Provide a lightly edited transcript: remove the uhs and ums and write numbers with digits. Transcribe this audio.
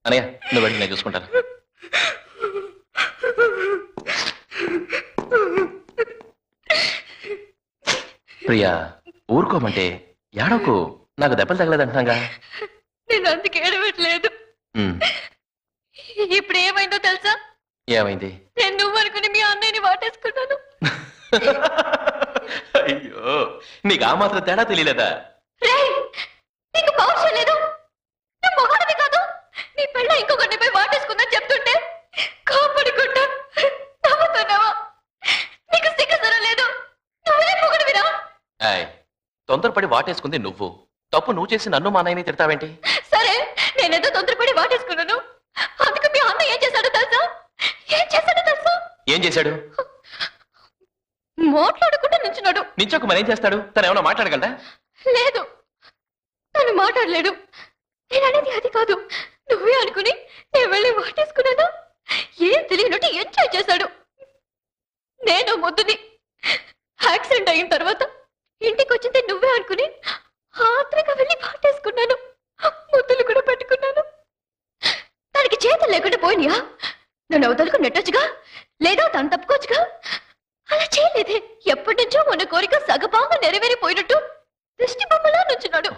అనయ్య నువ్వు వెళ్ళి నేను చూసుకుంటాను. ప్రియా ఊరుకోమంటే ఏడవకు, నాకు దెబ్బలు తగలేదంటున్నాగా. నేను అందుకే ఏడవట్లేదు. ఇప్పుడు ఏమైందో తెలుసా? ఏమైంది? నేను నువ్వు అనుకుని మీ అన్నయ్యని వాటేసుకున్నాను. అయ్యో నీకు ఆ మాత్రం తేడా తెలియలేదా? నీకు పౌరుషం లేదు, నువ్వు మొగాడివి కాదు. నీ పెళ్ళ ఇంకొకరిపై వాటేసుకుందని చెప్తుంటే కాపాడుకుంటా నవ్వుతున్నావా? నీకు సిగ్గుసర లేదు, నువ్వే మొగడివిరా. తొందరపడి వాటేసుకుంది నువ్వు, తప్పు నువ్వు చేసి నన్ను మా నాయని తిడతావేంటి? సరే నేనేదో తొందరపడి వాటేసుకున్నాను, అందుకు మీ అన్న ఏం చేశాడో తెలుసా? ఏం చేశాడో తెలుసా? ఏం చేశాడు? మాట్లాడకుండా నించున్నాడు. నించోక మరేం చేస్తాడు? తను ఏమైనా మాట్లాడగలడా? లేదు, తను మాట్లాడలేడు. నేను అనేది అది కాదు, నువ్వే అనుకుని నేను వెళ్ళి వాటేసుకున్నాను. ఏం తెలియనట్టు ఎంజాయ్ చేశాడు. నేను ముద్దుని యాక్సిడెంట్ అయిన తర్వాత ఇంటికి వచ్చింది నువ్వే అనుకుని ఆత్రంగా వెళ్ళి వాటేసుకున్నాను. ముద్దులు కూడా పెట్టుకున్నాను. తనకి చేతులు లేకుండా పోయినాయా? నన్ను అవతలకు నెట్టొచ్చుగా, లేదా తను తప్పుకోవచ్చుగా. అలా చేయలేదే. ఎప్పటి నుంచో ఉన్న కోరిక సగభాగం నెరవేరిపోయినట్టు దిష్టి బొమ్మలా నుంచున్నాడు.